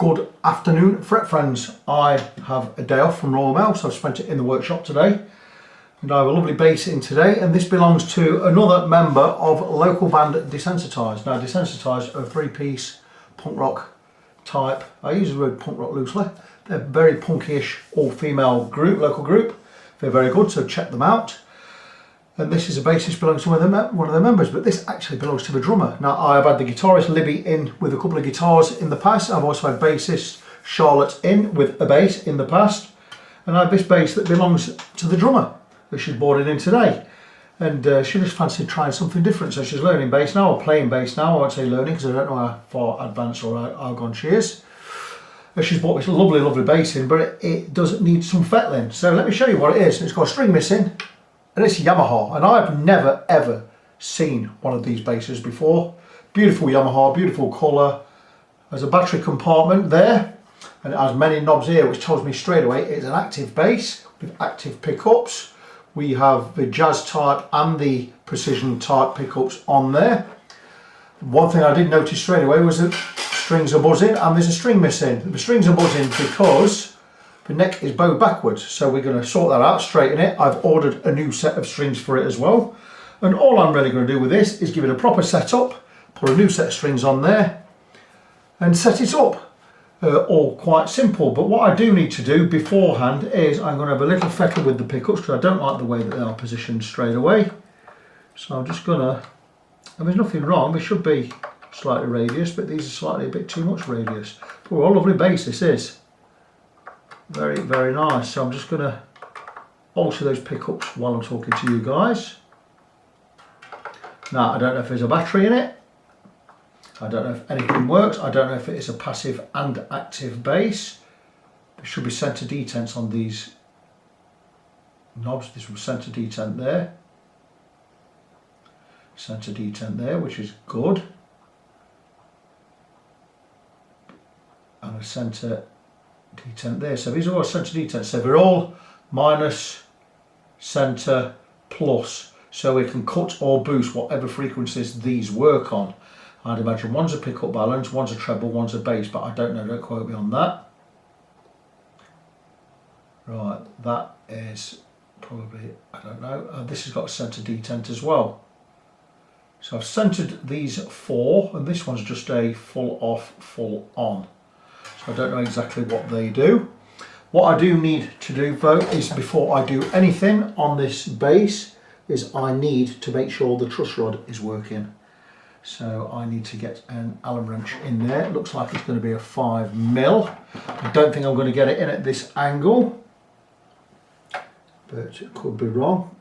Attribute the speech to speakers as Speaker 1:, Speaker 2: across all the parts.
Speaker 1: Good afternoon, fret friends. I have a day off from Royal Mail, so I've spent it in the workshop today. And I have a lovely bass in today, and this belongs to another member of local band Desensitised. Now, Desensitised are a three-piece punk rock type. I use the word punk rock loosely. They're a very punky-ish all-female group, local group. They're very good, so check them out. And this is a bassist belongs to one of their members, but this actually belongs to the drummer. Now, I have had the guitarist Libby in with a couple of guitars in the past. I've also had bassist Charlotte in with a bass in the past. And I have this bass that belongs to the drummer that she's brought it in today. And she just fancied trying something different, so she's learning bass now, or playing bass now. I won't say learning because I don't know how far advanced or how gone she is. She's brought this lovely, lovely bass in, but it does need some fettling. So let me show you what it is. It's got a string missing. And it's Yamaha, and I've never ever seen one of these basses before. Beautiful Yamaha, beautiful colour. There's a battery compartment there, and it has many knobs here, which tells me straight away it's an active bass with active pickups. We have the jazz type and the precision type pickups on there. One thing I did notice straight away was that strings are buzzing and there's a string missing. The strings are buzzing because the neck is bowed backwards, so we're going to sort that out, straighten it. I've ordered a new set of strings for it as well. And all I'm really going to do with this is give it a proper setup, put a new set of strings on there and set it up. All quite simple, but what I do need to do beforehand is I'm going to have a little fettle with the pickups because I don't like the way that they are positioned straight away. So I'm just going to, and there's nothing wrong, there should be slightly radius, but these are slightly a bit too much radius. But what a lovely bass this is. Very, very nice. So I'm just going to alter those pickups while I'm talking to you guys. Now, I don't know if there's a battery in it. I don't know if anything works. I don't know if it is a passive and active bass. There should be centre detents on these knobs. This will centre detent there. Centre detent there, which is good. And a centre detent there. So these are all centre detents. So they're all minus, centre, plus. So we can cut or boost whatever frequencies these work on. I'd imagine one's a pickup balance, one's a treble, one's a bass, but I don't know, don't quote me on that. Right, that is probably, I don't know. This has got a centre detent as well. So I've centred these four, and this one's just a full off, full on. I don't know exactly what they do. What I do need to do though is, before I do anything on this bass, is I need to make sure the truss rod is working. So I need to get an Allen wrench in there. It looks like it's going to be a 5mm. I don't think I'm going to get it in at this angle, but it could be wrong.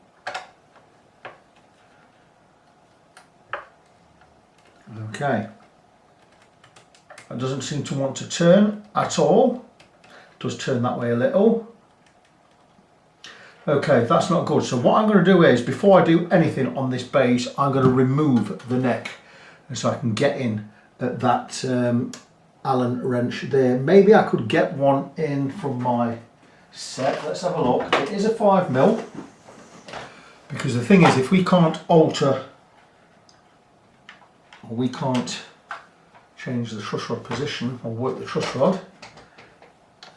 Speaker 1: Okay. It doesn't seem to want to turn at all. It does turn that way a little. Okay, that's not good. So what I'm going to do is, before I do anything on this bass, I'm going to remove the neck, and so I can get in at that Allen wrench there. Maybe I could get one in from my set. Let's have a look. It is a 5mm, because the thing is, if we can't alter, or we can't change the truss rod position or work the truss rod,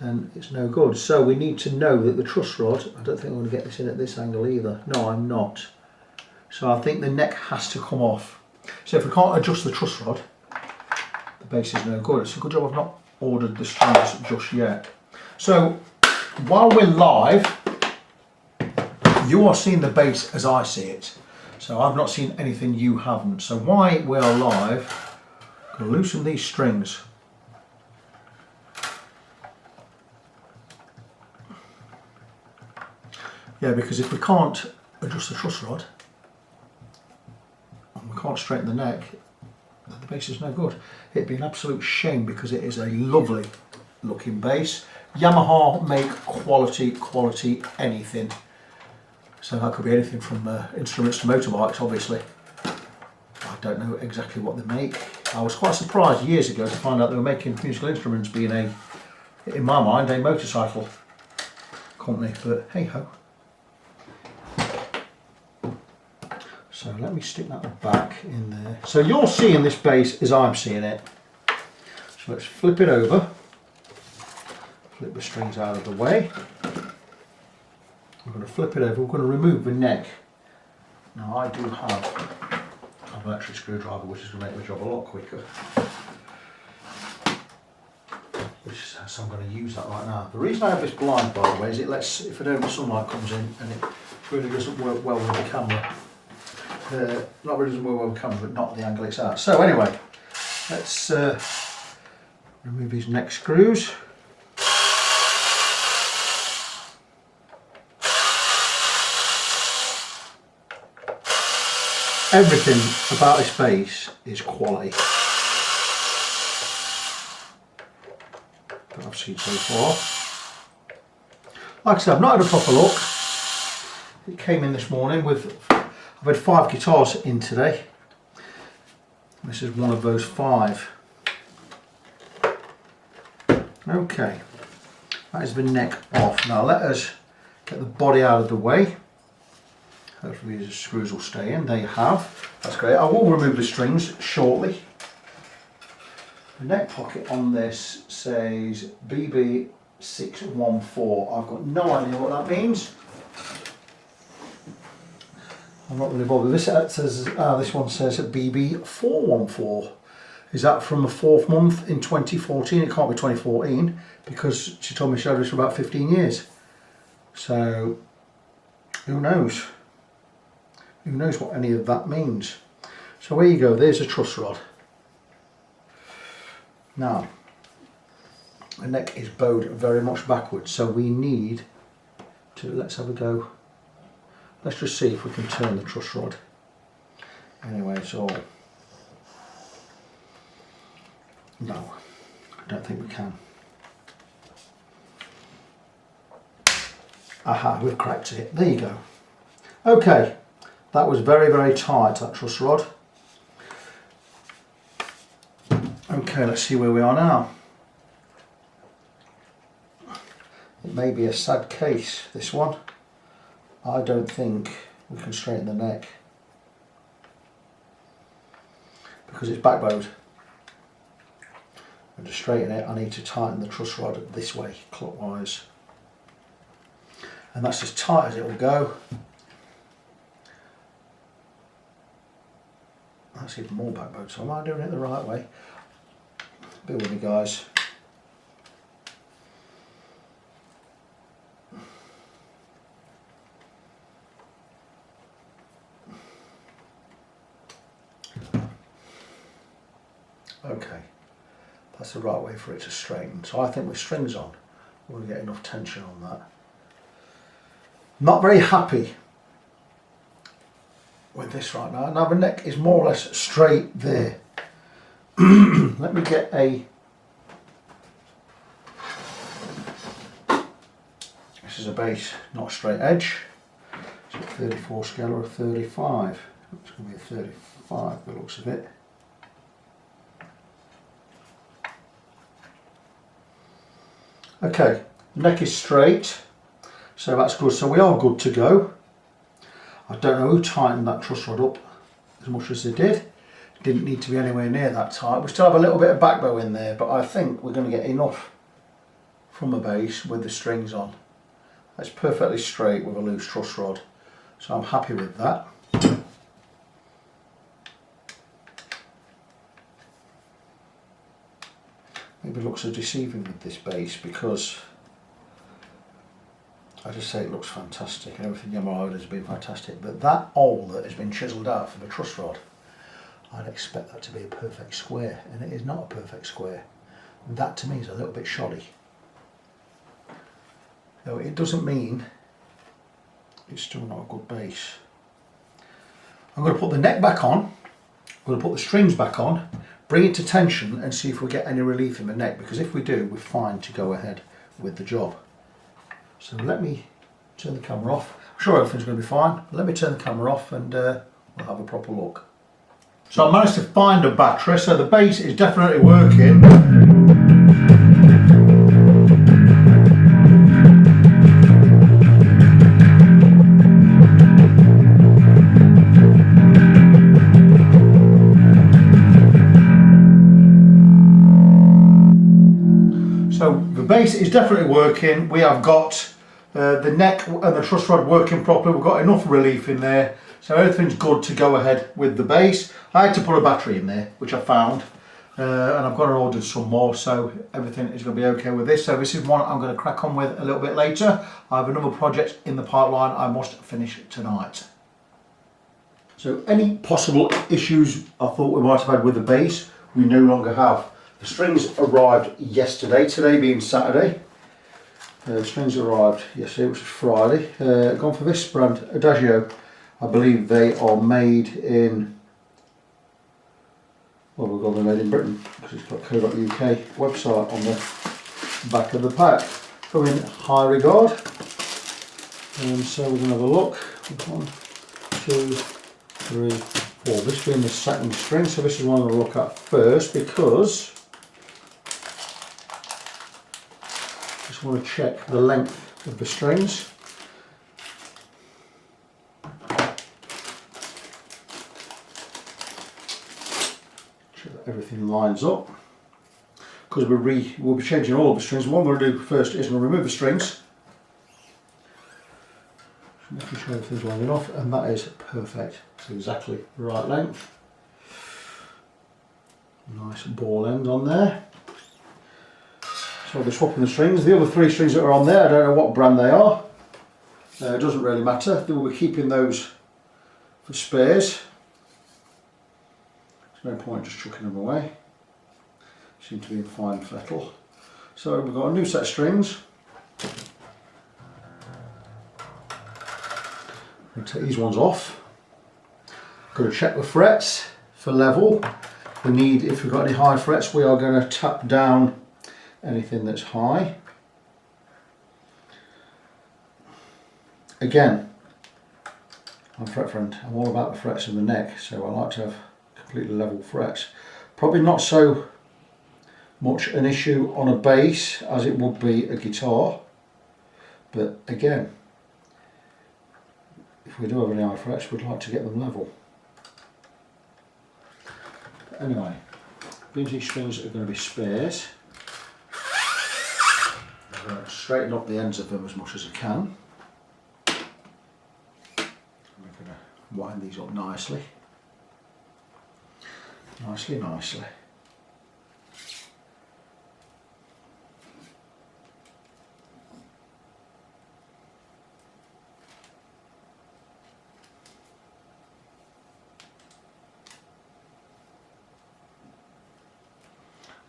Speaker 1: and it's no good. So we need to know that the truss rod, I don't think I'm going to get this in at this angle either. No, I'm not. So I think the neck has to come off. So if we can't adjust the truss rod, the bass is no good. It's a good job I've not ordered the strings just yet. So while we're live, you are seeing the bass as I see it. So I've not seen anything you haven't. So while we're live, I'm going to loosen these strings. Yeah, because if we can't adjust the truss rod and we can't straighten the neck, then the bass is no good. It'd be an absolute shame, because it is a lovely looking bass. Yamaha make quality anything. So that could be anything from instruments to motorbikes, obviously. I don't know exactly what they make. I was quite surprised years ago to find out they were making musical instruments, being a, in my mind, a motorcycle company, but hey ho. So let me stick that back in there. So you're seeing this bass as I'm seeing it. So let's flip it over. Flip the strings out of the way. We're going to flip it over. We're going to remove the neck. Now I do have an electric screwdriver, which is going to make the job a lot quicker. So I'm going to use that right now. The reason I have this blind, by the way, is it lets, if a bit of sunlight comes in, and it really doesn't work well with the camera. Not really doesn't work well with the camera, but not the angle it's at. So anyway, let's remove these neck screws. Everything about this base is quality that I've seen so far. Like I said, I've not had a proper look. It came in this morning with, I've had 5 guitars in today. This is one of those 5. Okay, that is the neck off. Now let us get the body out of the way. Hopefully these screws will stay in. There you have. That's great. I will remove the strings shortly. The neck pocket on this says BB614. I've got no idea what that means. I'm not really bothered. This says this one says BB414. Is that from the 4th month in 2014? It can't be 2014 because she told me she had this for about 15 years. So who knows? Who knows what any of that means? So there you go, there's a truss rod. Now, the neck is bowed very much backwards, so we need to, let's have a go. Let's just see if we can turn the truss rod. Anyway, so, no, I don't think we can. Aha, we've cracked it, there you go. Okay. That was very, very tight, that truss rod. Okay, let's see where we are now. It may be a sad case, this one. I don't think we can straighten the neck because it's back bowed. And to straighten it, I need to tighten the truss rod this way, clockwise. And that's as tight as it will go. That's even more back bowed, so am I doing it the right way? Bear with me, guys. Okay, that's the right way for it to straighten. So I think with strings on, we're going to get enough tension on that. Not very happy with this right now. Now the neck is more or less straight there. Let me get a, this is a base, not a straight edge. Is it 34 scale or a 35? It's going to be a 35 by the looks of it. Okay, neck is straight, so that's good. So we are good to go. I don't know who tightened that truss rod up as much as they did. Didn't need to be anywhere near that tight. We still have a little bit of back bow in there, but I think we're going to get enough from the base with the strings on. That's perfectly straight with a loose truss rod, so I'm happy with that. Maybe it looks so deceiving with this base because I just say it looks fantastic and everything Yamaha has been fantastic, but that hole that has been chiselled out for the truss rod, I'd expect that to be a perfect square, and it is not a perfect square. And that to me is a little bit shoddy. Though it doesn't mean it's still not a good base. I'm going to put the neck back on, I'm going to put the strings back on, bring it to tension and see if we get any relief in the neck, because if we do, we're fine to go ahead with the job. So let me turn the camera off. I'm sure everything's going to be fine. Let me turn the camera off and we'll have a proper look. So I managed to find a battery, so the base is definitely working. So the base is definitely working. We have got the neck and the truss rod working properly. We've got enough relief in there, so everything's good to go ahead with the base. I had to put a battery in there, which I found, and I've got to order some more, so everything is going to be okay with this. So this is one I'm going to crack on with a little bit later. I have another project in the pipeline I must finish tonight. So any possible issues I thought we might have had with the base, we no longer have. The strings arrived yesterday, today being Saturday. The strings arrived yesterday, which was Friday. Gone for this brand, Adagio. I believe they are made in, well, we've got them made in Britain because it's got co.uk website on the back of the pack. So in high regard. So we're going to have a look. 1, 2, 3, 4. This being the second string, so this is one I'm going to look at first because I just want to check the length of the strings. Check that everything lines up because we'll be changing all of the strings. What I'm going to do first is I'm going to remove the strings. Making sure everything's long enough, and that is perfect. It's exactly the right length. Nice ball end on there. So I'll be swapping the strings. The other 3 strings that are on there, I don't know what brand they are. It doesn't really matter. We'll be keeping those for spares. There's no point just chucking them away. Seem to be in fine fettle. So we've got a new set of strings. I'm going to take these ones off. Going to check the frets for level. We need, if we've got any high frets, we are going to tap down anything that's high. Again, I'm a fret friend. I'm all about the frets in the neck, so I like to have completely level frets. Probably not so much an issue on a bass as it would be a guitar, but again, if we do have any high frets, we'd like to get them level. But anyway, these strings are going to be spares. I'm going to straighten up the ends of them as much as I can. I'm going to wind these up nicely. Nicely.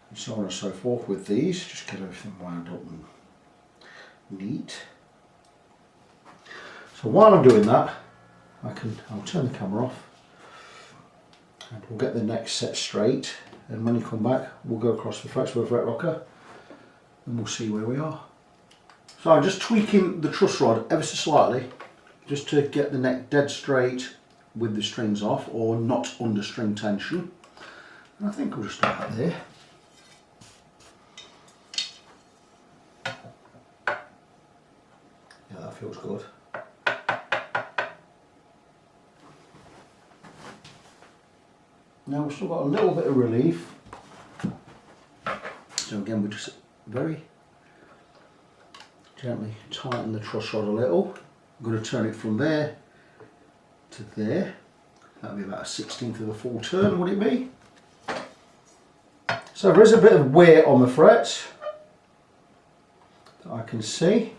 Speaker 1: And so on and so forth with these, just get everything wound up and neat. So while I'm doing that, I'll turn the camera off and we'll get the neck set straight, and when you come back we'll go across the frets with a fret rocker and we'll see where we are. So I'm just tweaking the truss rod ever so slightly just to get the neck dead straight with the strings off or not under string tension, and I think we'll just start there. Yeah, that feels good. Now we've still got a little bit of relief. So again, we just very gently tighten the truss rod a little. I'm going to turn it from there to there. That'll be about a 16th of a full turn, would it be? So there is a bit of wear on the frets that I can see.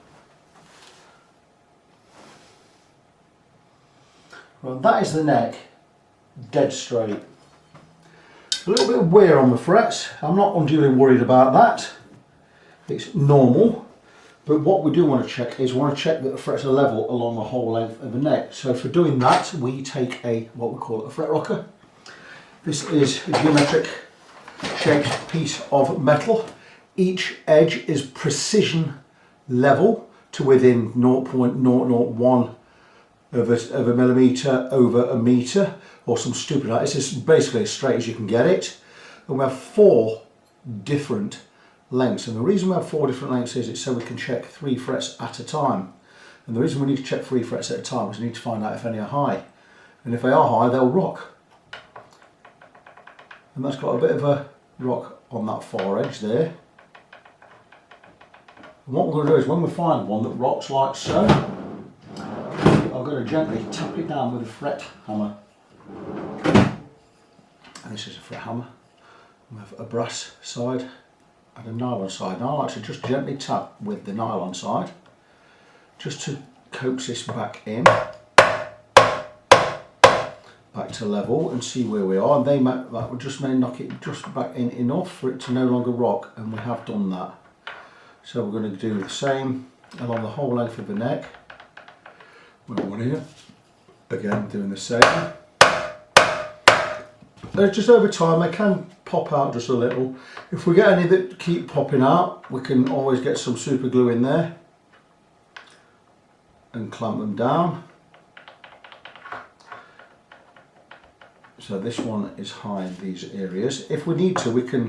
Speaker 1: Well, that is the neck, dead straight. A little bit of wear on the frets. I'm not unduly worried about that. It's normal. But what we do want to check is that the frets are level along the whole length of the neck. So for doing that, we take what we call a fret rocker. This is a geometric shaped piece of metal. Each edge is precision level to within 0.001 of a millimetre over a metre, or some stupid like this. It's basically as straight as you can get it. And we have 4 different lengths, and the reason we have 4 different lengths is it's so we can check 3 frets at a time. And the reason we need to check 3 frets at a time is we need to find out if any are high, and if they are high they'll rock, and that's got a bit of a rock on that far edge there. And what we're going to do is when we find one that rocks like so, I'm going to gently tap it down with a fret hammer. And this is a fret hammer. We have a brass side and a nylon side. Now I like to just gently tap with the nylon side just to coax this back in, back to level, and see where we are. And that will just may knock it just back in enough for it to no longer rock, and we have done that. So we're going to do the same along the whole length of the neck. One here, again doing the same. Just over time they can pop out just a little. If we get any that keep popping out, we can always get some super glue in there and clamp them down. So this one is high in these areas. If we need to, we can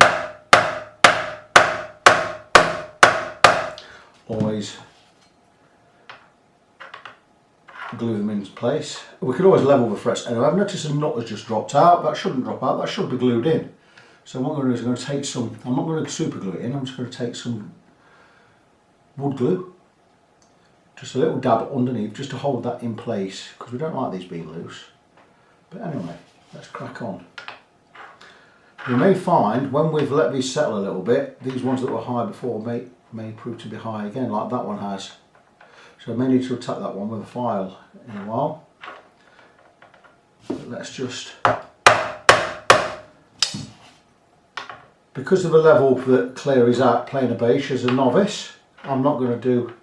Speaker 1: always glue them into place. We could always level the frets. Anyway, I've noticed a nut has just dropped out. That shouldn't drop out, that should be glued in. So what I'm going to do is I'm going to take some, I'm not going to super glue it in, I'm just going to take some wood glue, just a little dab underneath just to hold that in place, because we don't like these being loose. But anyway, let's crack on. You may find when we've let these settle a little bit, these ones that were high before may prove to be high again, like that one has. So I may need to attack that one with a file in a while. But let's just, because of the level that Claire is at playing a bass as a novice, I'm not going to do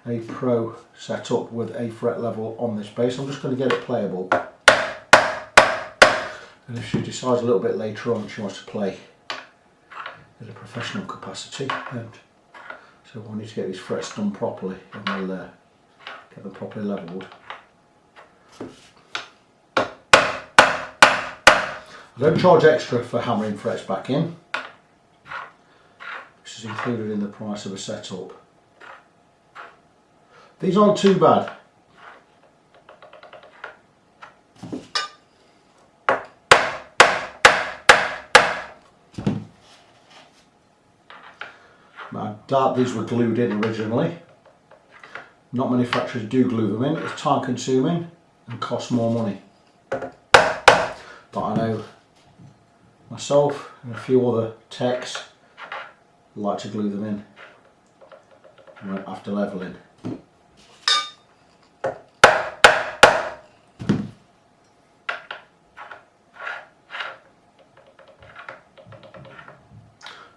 Speaker 1: a pro setup with a fret level on this bass. I'm just going to get it playable. And if she decides a little bit later on she wants to play at a professional capacity, then so we'll need to get these frets done properly, and we'll get them properly levelled. I don't charge extra for hammering frets back in. This is included in the price of a setup. These aren't too bad. I doubt these were glued in originally. Not many factories do glue them in. It's time consuming and costs more money. But I know myself and a few other techs like to glue them in after levelling.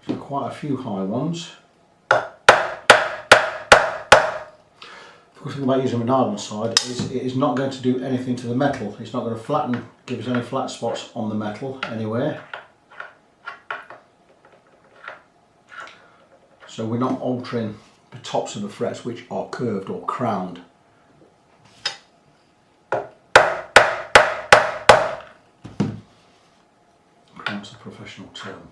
Speaker 1: So quite a few high ones. The good thing about using a nylon side is it is not going to do anything to the metal. It's not going to flatten, give us any flat spots on the metal anywhere. So we're not altering the tops of the frets, which are curved or crowned. Crown's a professional term.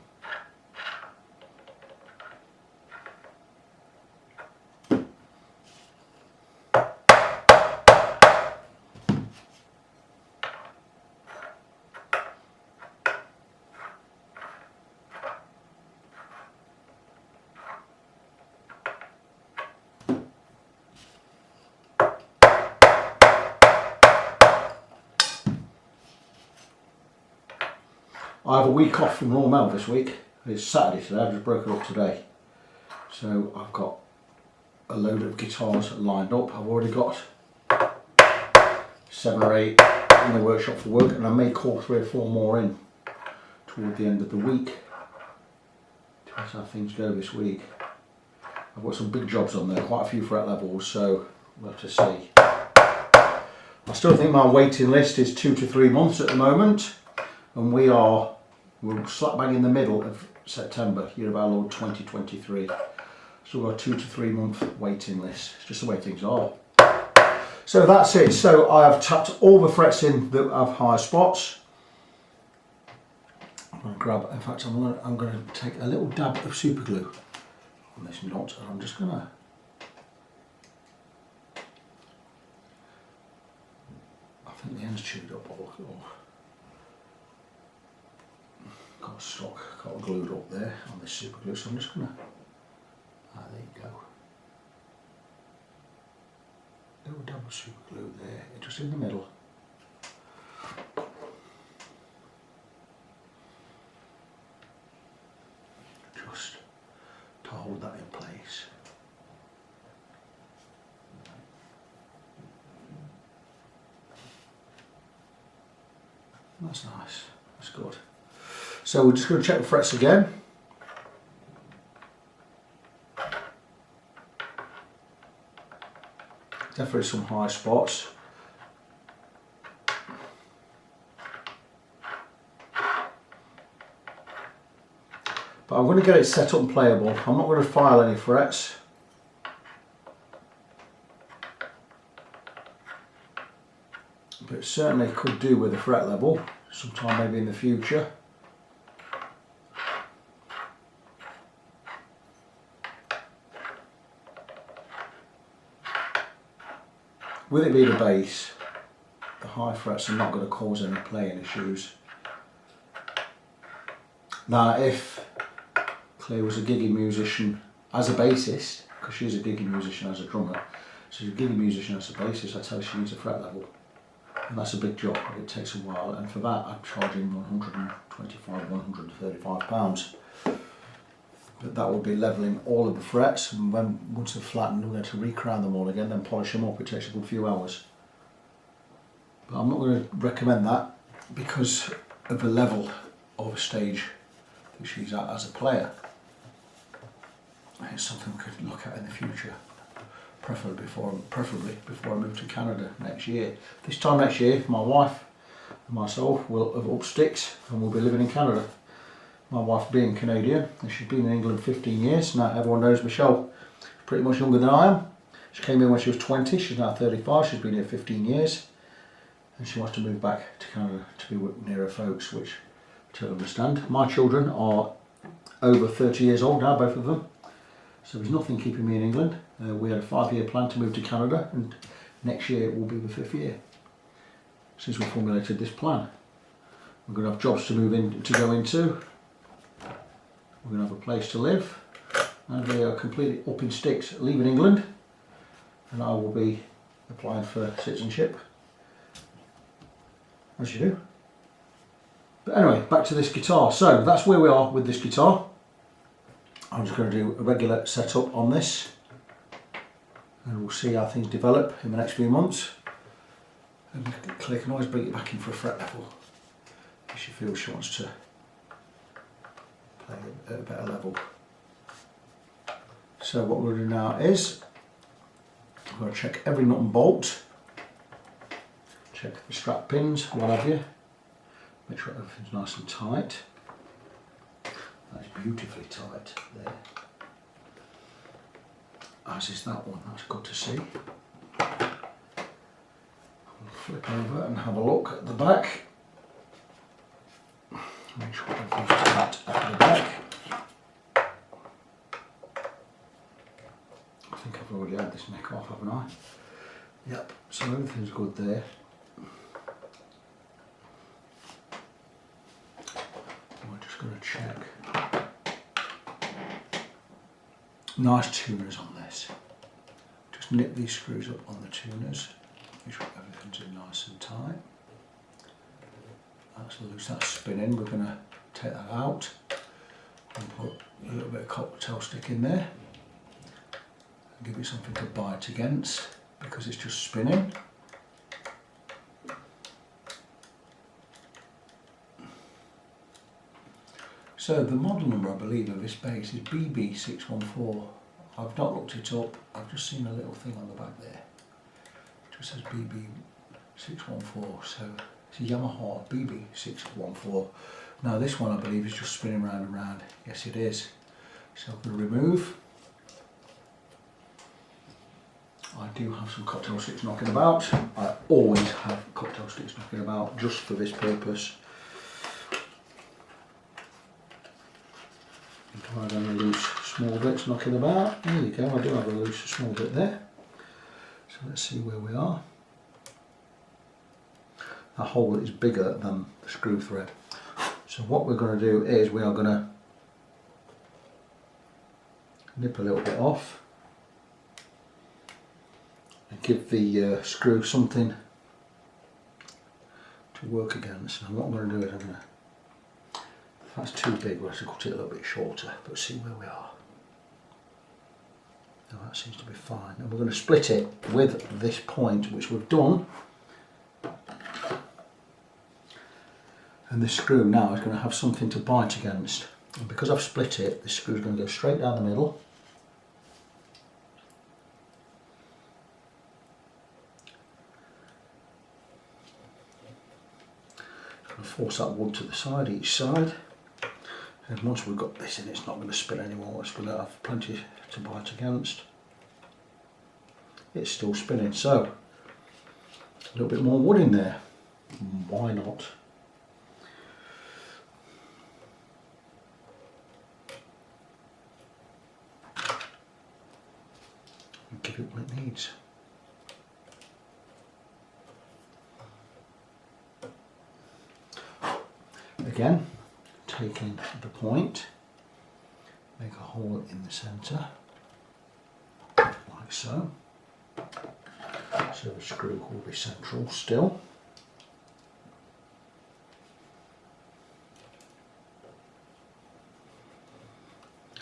Speaker 1: I have a week off from Raw Mail this week. It's Saturday today, I've just broken up today. So I've got a load of guitars lined up. I've already got 7 or 8 in the workshop for work, and I may call 3 or 4 more in toward the end of the week. That's how things go this week. I've got some big jobs on there, quite a few fret levels, so we'll have to see. I still think my waiting list is 2 to 3 months at the moment, and we're slap bang in the middle of September, year of our Lord 2023. So we've got a 2 to 3 month waiting list. It's just the way things are. So that's it. So I have tapped all the frets in that have high spots. I'm going to grab, in fact I'm going to take a little dab of super glue on this knot, and I'm just going to I think the end's chewed up or got stuck, got glued up there on this super glue, so I'm just going to we go. Little double super glue there, just in the middle. Just to hold that in place. That's nice, that's good. So we're just going to check the frets again. Definitely some high spots. But I'm going to get it set up and playable. I'm not going to file any frets. But it certainly could do with a fret level sometime maybe in the future. With it being a bass, the high frets are not going to cause any playing issues. Now if Claire was a gigging musician as a bassist, because she's a gigging musician as a drummer, she's a gigging musician as a bassist, I tell her she needs a fret level. And that's a big job, it takes a while, and for that I'm charging £125, £135. But that will be levelling all of the frets, and once they're flattened we're going to recrown them all again, then polish them up. It takes a good few hours. But I'm not going to recommend that because of the level of a stage that she's at as a player. It's something we could look at in the future. Preferably before I move to Canada next year. This time next year, my wife and myself will have upped sticks and we'll be living in Canada. My wife being Canadian, and she's been in England 15 years. Now everyone knows Michelle is pretty much younger than I am. She came in when she was 20, she's now 35, she's been here 15 years. And she wants to move back to Canada to be near her folks, which I totally understand. My children are over 30 years old now, both of them. So there's nothing keeping me in England. We had a 5-year plan to move to Canada, and next year it will be the 5th year since we formulated this plan. We're going to have jobs to move in, to go into. We're going to have a place to live, and we are completely up in sticks leaving England, and I will be applying for citizenship, as you do. But anyway, back to this guitar. So that's where we are with this guitar. I'm just going to do a regular setup on this, and we'll see how things develop in the next few months. And Claire can always bring it back in for a fret level if she feels she wants to play at a better level. So what we'll do now is I'm going to check every nut and bolt, check the strap pins, what have you, make sure everything's nice and tight. That's beautifully tight there, as is that one. That's good to see. We'll flip over and have a look at the back. Make sure everything's tight at the back. I think I've already had this neck off, haven't I? Yep, so everything's good there. We're just going to check. Nice tuners on this. Just nip these screws up on the tuners. Make sure everything's in nice and tight. That's loose, that's spinning. We're going to take that out and put a little bit of cocktail stick in there and give it something to bite against because it's just spinning. So the model number, I believe, of this bass is BB614. I've not looked it up, I've just seen a little thing on the back there. It just says BB614, so it's a Yamaha BB614. Now this one I believe is just spinning round and round. Yes it is. So I'm going to remove. I do have some cocktail sticks knocking about. I always have cocktail sticks knocking about just for this purpose. I have a loose small bits knocking about. There you go, I do have a loose small bit there. So let's see where we are. That hole is bigger than the screw thread. So what we're going to do is we are going to nip a little bit off. give the screw something to work against. And what I'm going to do is if that's too big, we'll have to cut it a little bit shorter, but see where we are. Now that seems to be fine. And we're going to split it with this point, which we've done. And this screw now is going to have something to bite against. And because I've split it, this screw is going to go straight down the middle. Force that wood to the side, each side, and once we've got this in, it's not going to spin anymore. It's going to have plenty to bite against. It's still spinning, so a little bit more wood in there. Why not? Give it what it needs. Again, taking the point, make a hole in the centre, like so. So the screw will be central still.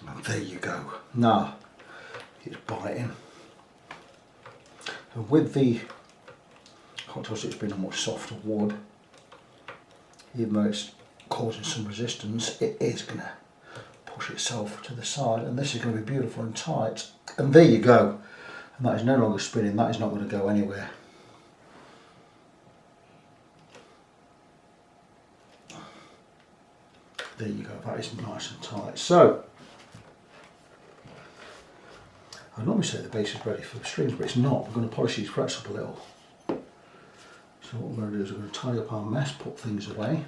Speaker 1: And there you go. Now it's biting. And with the hot toss, it's been a much softer wood. Even though it's causing some resistance, it is going to push itself to the side, and this is going to be beautiful and tight. And there you go. And that is no longer spinning. That is not going to go anywhere. There you go. That is nice and tight. So I'd normally say the base is ready for the strings, but it's not. We're going to polish these frets up a little. So what we're going to do is we're going to tidy up our mess, put things away.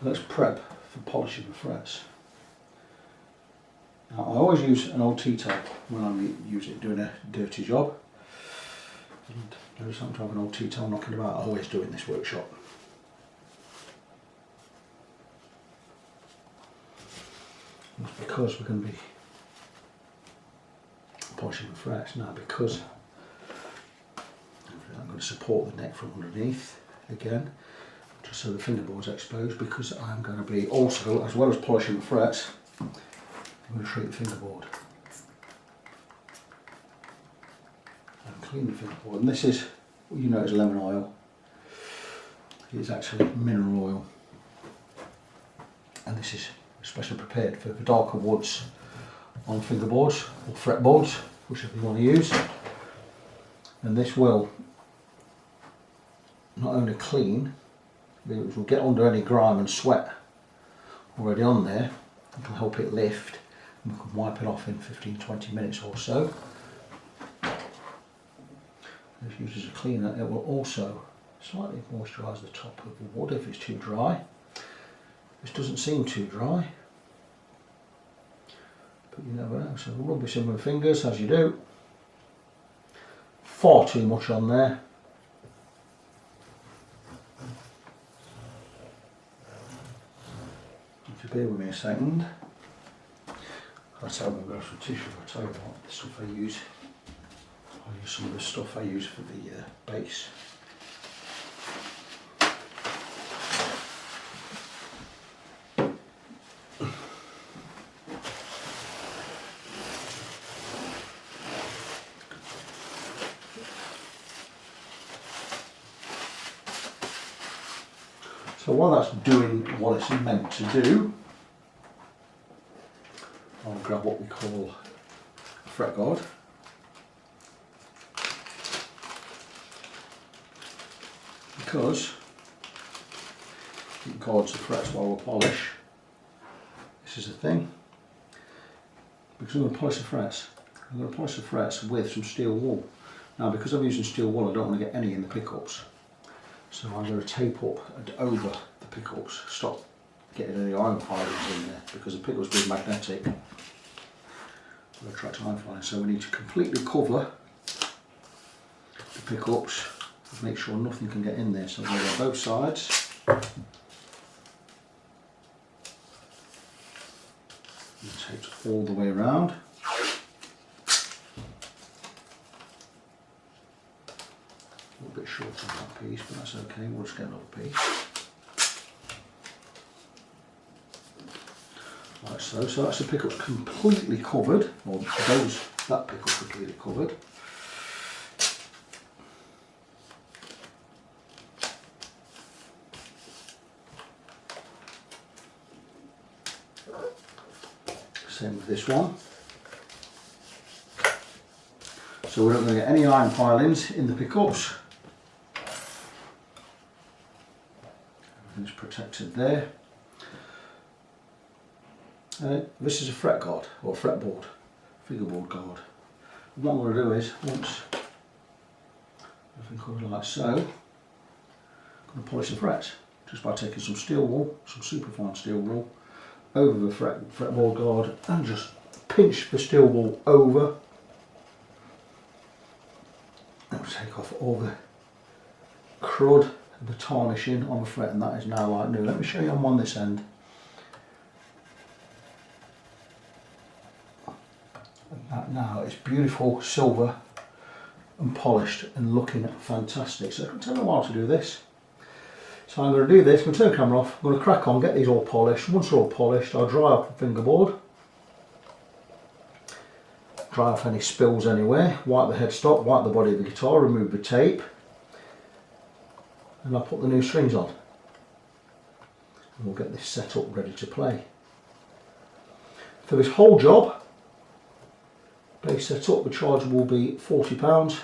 Speaker 1: Let's prep for polishing the frets. Now I always use an old T-top when I'm doing a dirty job. And there is sometimes an old T-top knocking about. I always do in this workshop. That's because we're going to be polishing the frets. Now because I'm going to support the neck from underneath again, just so the fingerboard's exposed, because I'm going to be also, as well as polishing the frets, I'm going to treat the fingerboard and clean the fingerboard. And this is what you know as lemon oil. It's actually mineral oil, and this is especially prepared for the darker woods on fingerboards or fretboards, whichever you want to use. And this will not only clean, it will get under any grime and sweat already on there. It can help it lift, and we can wipe it off in 15-20 minutes or so. If used as a cleaner, it will also slightly moisturise the top of the wood if it's too dry. This doesn't seem too dry, but you never know. So we'll rub this in with the fingers as you do. Far too much on there. Bear with me a second. That's how I'm going to go for tissue. I'll tell you what, the stuff I use. I'll use some of the stuff I use for the base. So while that's doing what it's meant to do, I'll grab what we call a fret guard. Because it guards the frets while we polish. This is the thing. Because I'm going to polish the frets. I'm going to polish the frets with some steel wool. Now because I'm using steel wool, I don't want to get any in the pickups. So I'm going to tape up and over the pickups, stop getting any iron filings in there, because the pickups being magnetic will attract iron filings. So we need to completely cover the pickups, make sure nothing can get in there. So I'm going to go both sides. And taped all the way around. A little bit short on that piece, but that's okay, we'll just get another piece. Like so, so that's the pickup completely covered, or that pickup completely covered. Same with this one. So we're not going to get any iron filings in the pickups. Everything's protected there. This is a fret guard, or fretboard, fingerboard guard. And what I'm going to do is, once everything covered like so, I'm going to polish the frets, just by taking some steel wool, some superfine steel wool, over the fretboard guard, and just pinch the steel wool over. And we'll take off all the crud and the tarnishing on the fret, and that is now like new. Let me show you on this end. And that now is beautiful silver and polished and looking fantastic. So it can take a while to do this. So I'm going to do this, I'm going to turn the camera off, I'm going to crack on, get these all polished. Once they're all polished, I'll dry off the fingerboard. Dry off any spills anywhere, wipe the headstock, wipe the body of the guitar, remove the tape. And I'll put the new strings on. And we'll get this set up ready to play. For this whole job, base set up, the charge will be £40.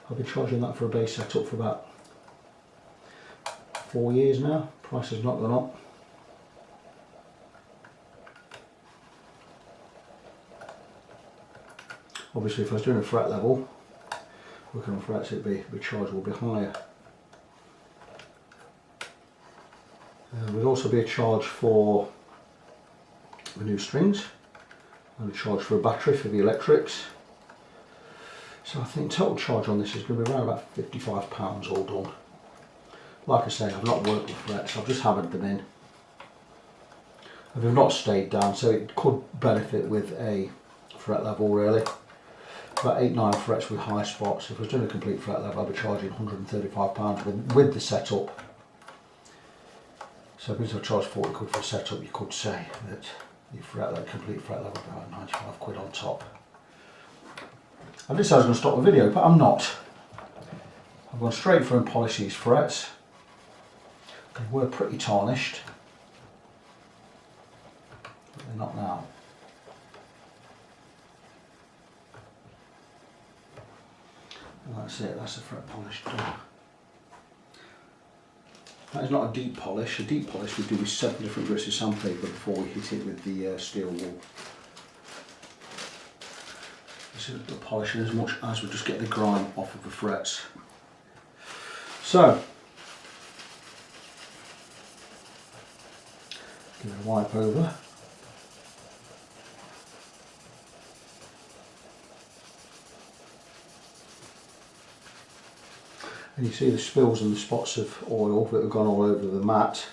Speaker 1: I've been charging that for a base setup for about 4 years now. Price has not gone up. Obviously if I was doing a fret level, working on frets, the charge will be higher. There'll also be a charge for the new strings and a charge for a battery for the electrics. So I think total charge on this is going to be around about £55 all done. Like I say, I've not worked with frets, I've just hammered them in. And they've not stayed down, so it could benefit with a fret level really. About 8-9 frets with high spots. If I was doing a complete fret level, I'd be charging £135 with the setup. So because I've charged 40 quid for a setup, you could say that your complete fret level would be about 95 quid on top. I did say I was going to stop the video, but I'm not. I've gone straight through and polished these frets. They were pretty tarnished, but they're not now. And that's it, that's the fret polish done. That is not a deep polish. A deep polish we do with 7 different grits of sandpaper before we hit it with the steel wool. This is the polishing as much as we just get the grime off of the frets. So, give it a wipe over. And you see the spills and the spots of oil that have gone all over the mat.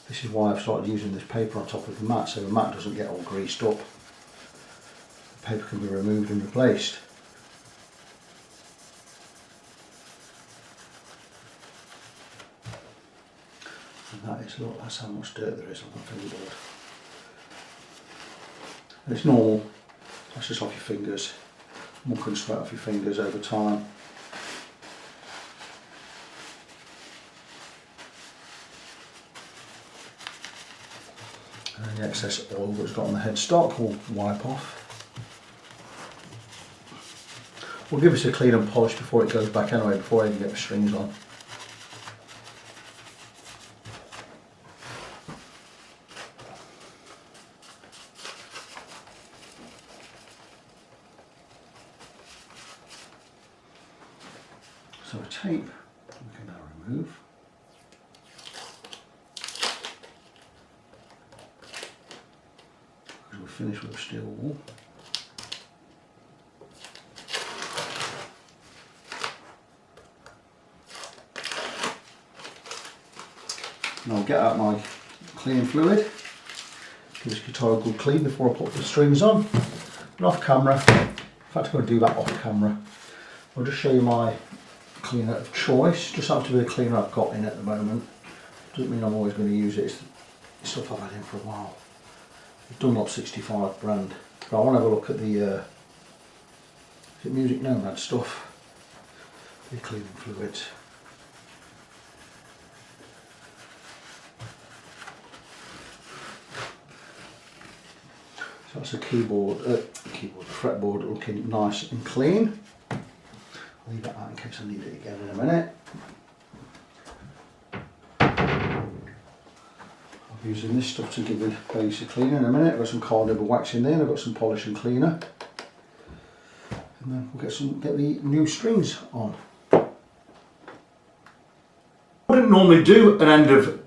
Speaker 1: This is why I've started using this paper on top of the mat, so the mat doesn't get all greased up. The paper can be removed and replaced. And that is, look, that's how much dirt there is on the fingerboard. And it's normal, that's just off your fingers, mucking straight off your fingers over time. And the excess oil that's got on the headstock will wipe off. We'll give this a clean and polish before it goes back anyway, before I even get the strings on. So a tape remove. Because we're finished with the steel wool. And I'll get out my cleaning fluid, give this guitar a good clean before I put the strings on. And off camera, in fact I'm going to do that off camera, I'll just show you my cleaner of choice. Just happens to be the cleaner I've got in at the moment. Doesn't mean I'm always going to use it, it's stuff I've had in for a while. Dunlop 65 brand. But I want to have a look at the is it Music Nomad stuff, the cleaning fluids. So that's a fretboard looking nice and clean. I'll leave that out in case I need it again in a minute. I'm using this stuff to give it basic cleaner in a minute. I've got some carnauba wax in there, and I've got some polish and cleaner. And then we'll get the new strings on. I wouldn't normally do an end of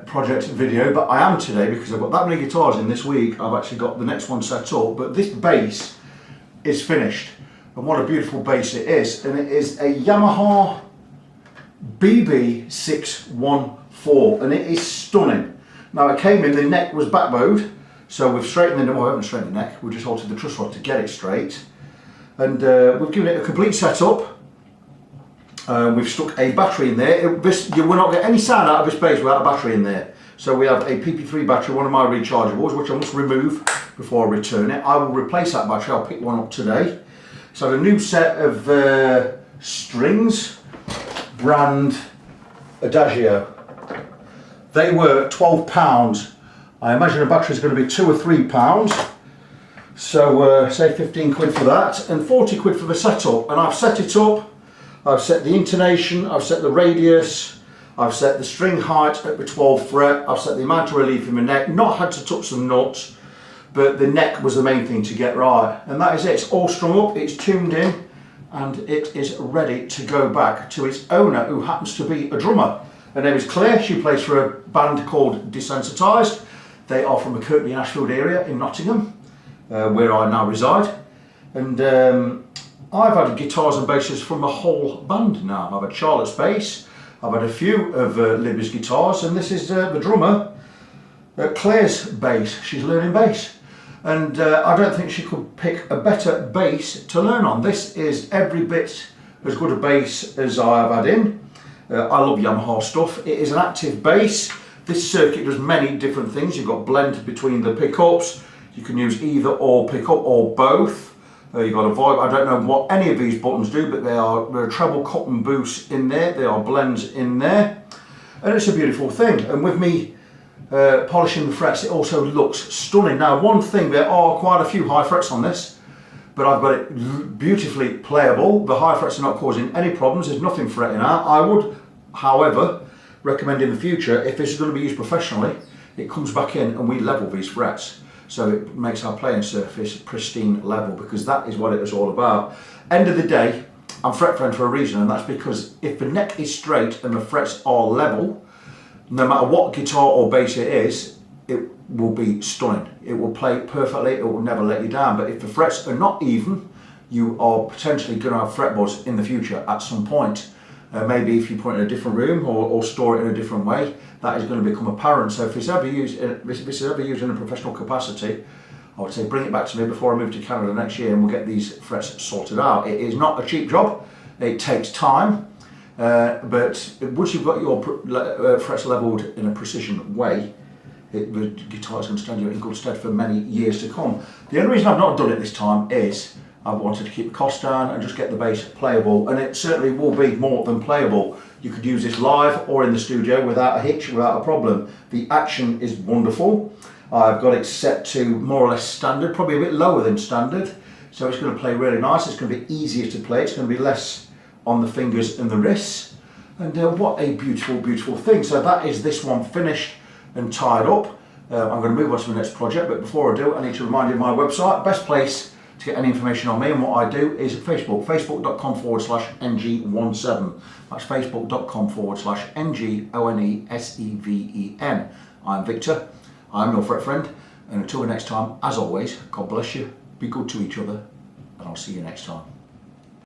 Speaker 1: project video, but I am today because I've got that many guitars in this week. I've actually got the next one set up, but this bass is finished, and what a beautiful bass it is. And it is a Yamaha BB614, and it is stunning. Now it came in, the neck was backbowed, so we've straightened the neck. Well, I haven't straightened the neck, we've just altered the truss rod to get it straight, and we've given it a complete setup. We've stuck a battery in there. You will not get any sound out of this bass without a battery in there. So we have a PP3 battery, one of my rechargeables, which I must remove before I return it. I will replace that battery, I'll pick one up today. So a new set of strings, brand Adagio. They were £12. I imagine a battery is going to be £2 or £3. So say 15 quid for that, and 40 quid for the setup. And I've set it up. I've set the intonation, I've set the radius, I've set the string height at the 12th fret, I've set the amount of relief in my neck, not had to touch some nuts, but the neck was the main thing to get right. And that is it, it's all strung up, it's tuned in, and it is ready to go back to its owner, who happens to be a drummer. Her name is Claire, she plays for a band called Desensitised. They are from the Kirkby and Ashfield area in Nottingham, where I now reside. And I've had guitars and basses from the whole band now. I've had Charlotte's bass, I've had a few of Libby's guitars, and this is the drummer, Claire's bass. She's learning bass. And I don't think she could pick a better bass to learn on. This is every bit as good a bass as I have had in. I love Yamaha stuff. It is an active bass. This circuit does many different things. You've got blend between the pickups. You can use either or pickup or both. You've got a vibe. I don't know what any of these buttons do, but there are treble cut and boost in there. There are blends in there, and it's a beautiful thing. And with me polishing the frets, it also looks stunning. Now, one thing, there are quite a few high frets on this, but I've got it beautifully playable. The high frets are not causing any problems. There's nothing fretting out. I would, however, recommend in the future, if this is going to be used professionally, it comes back in and we level these frets. So it makes our playing surface pristine level, because that is what it is all about. End of the day, I'm fret friend for a reason, and that's because if the neck is straight and the frets are level, no matter what guitar or bass it is, it will be stunning. It will play perfectly, it will never let you down. But if the frets are not even, you are potentially going to have fretboards in the future at some point. Maybe if you put it in a different room or store it in a different way, that is going to become apparent. So if it's ever used, in a professional capacity, I would say bring it back to me before I move to Canada next year, and we'll get these frets sorted out. It is not a cheap job, it takes time, but once you've got your frets levelled in a precision way, the guitar is going to stand you in good stead for many years to come. The only reason I've not done it this time is I wanted to keep the cost down and just get the bass playable, and it certainly will be more than playable. You could use this live or in the studio without a hitch, without a problem. The action is wonderful. I've got it set to more or less standard, probably a bit lower than standard, so it's going to play really nice. It's going to be easier to play, it's going to be less on the fingers and the wrists, and what a beautiful, beautiful thing. So that is this one finished and tied up. I'm going to move on to the next project, but before I do, I need to remind you of my website. Best place To get any information on me and what I do is Facebook, facebook.com/ng17. That's facebook.com/NGONESEVEN. I'm Victor, I'm your fret friend, and until the next time, as always, God bless you, be good to each other, and I'll see you next time.